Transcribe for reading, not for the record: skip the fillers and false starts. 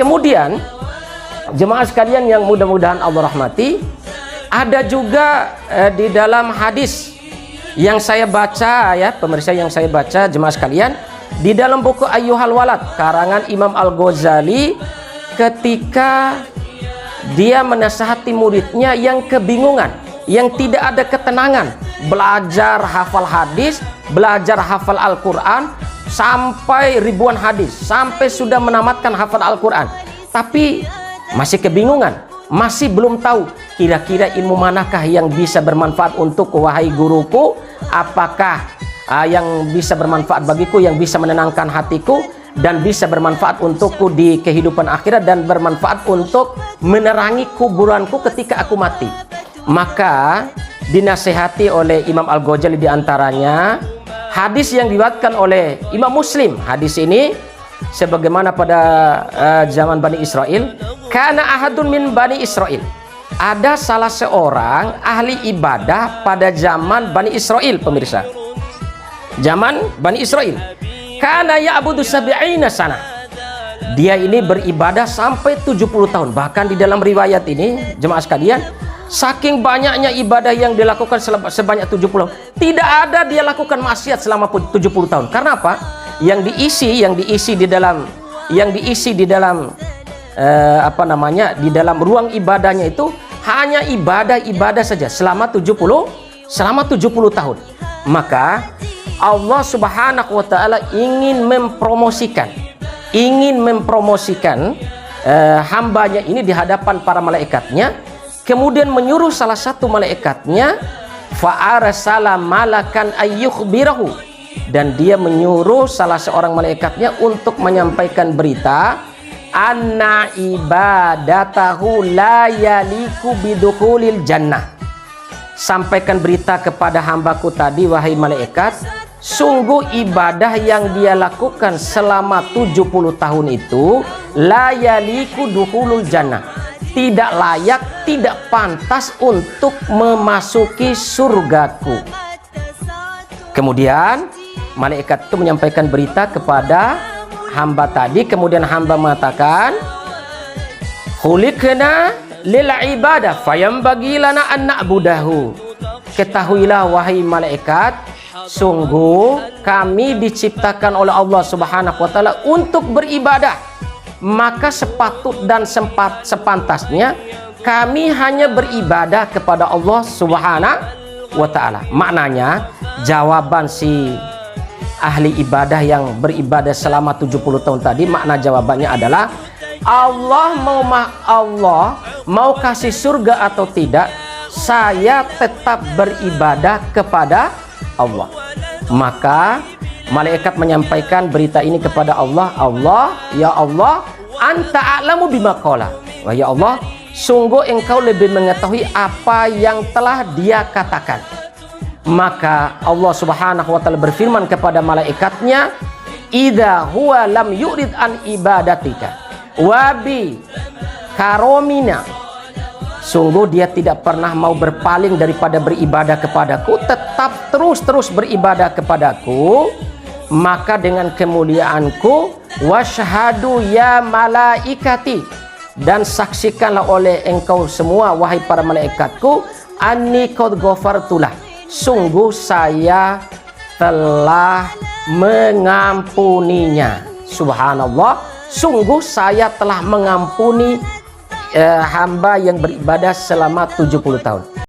Kemudian jemaah sekalian yang mudah-mudahan Allah rahmati, ada juga di dalam hadis yang saya baca ya pemirsa, yang saya baca jemaah sekalian, di dalam buku Ayyuhal Walad karangan Imam Al-Ghazali, ketika dia menasihati muridnya yang kebingungan, yang tidak ada ketenangan, belajar hafal hadis, belajar hafal Al-Quran, sampai ribuan hadis, sampai sudah menamatkan hafal Al-Quran, tapi masih kebingungan, masih belum tahu kira-kira ilmu manakah yang bisa bermanfaat untuk wahai guruku, apakah yang bisa bermanfaat bagiku, yang bisa menenangkan hatiku dan bisa bermanfaat untukku di kehidupan akhirat dan bermanfaat untuk menerangi kuburanku ketika aku mati. Maka dinasehati oleh Imam Al-Ghazali diantaranya hadis yang diriwayatkan oleh Imam Muslim. Hadis ini sebagaimana pada zaman Bani Israel, kana ahadun min Bani Israel, ada salah seorang ahli ibadah pada zaman Bani Israel pemirsa, zaman Bani Israel, kana ya'budu sab'ina sana, dia ini beribadah sampai 70 tahun. Bahkan di dalam riwayat ini jemaah sekalian, saking banyaknya ibadah yang dilakukan sebanyak 70 tahun, tidak ada dia lakukan maksiat selama 70 tahun. Karena apa? Yang diisi di dalam di dalam ruang ibadahnya itu hanya ibadah saja selama 70 tahun. Maka Allah Subhanahu wa taala ingin mempromosikan hambanya ini di hadapan para malaikatnya, kemudian menyuruh salah satu malaikatnya fa'arsala malakan ayyukhbirahu, dan dia menyuruh salah seorang malaikatnya untuk menyampaikan berita anna ibadatahu la yaliku bidukhulil jannah. Sampaikan berita kepada hambaku tadi wahai malaikat, sungguh ibadah yang dia lakukan selama 70 tahun itu la yaliku dukhulul jannah, tidak layak, tidak pantas untuk memasuki surgaku. Kemudian malaikat itu menyampaikan berita kepada hamba tadi, kemudian hamba mengatakan khuliqna lil ibadah fayambagi lana an na'budahu. Ketahuilah wahai malaikat, sungguh kami diciptakan oleh Allah Subhanahu wa taala untuk beribadah, maka sepatut dan sepantasnya kami hanya beribadah kepada Allah Subhanahu wa taala. Maknanya jawaban si ahli ibadah yang beribadah selama 70 tahun tadi, makna jawabannya adalah Allah mau kasih surga atau tidak, saya tetap beribadah kepada Allah. Maka malaikat menyampaikan berita ini kepada Allah, ya Allah, anta a'lamu bima qala. Wah ya Allah, sungguh engkau lebih mengetahui apa yang telah dia katakan. Maka Allah Subhanahu wa taala berfirman kepada malaikatnya, idza huwa lam yurid an ibadatika wa bi karomina, sungguh dia tidak pernah mau berpaling daripada beribadah kepadaku, tetap terus beribadah kepadaku, maka dengan kemuliaanku wasyhadu ya malaikati, dan saksikanlah oleh engkau semua wahai para malaikatku, anni qad ghafartulah, sungguh saya telah mengampuninya. Subhanallah, sungguh saya telah mengampuni hamba yang beribadah selama 70 tahun.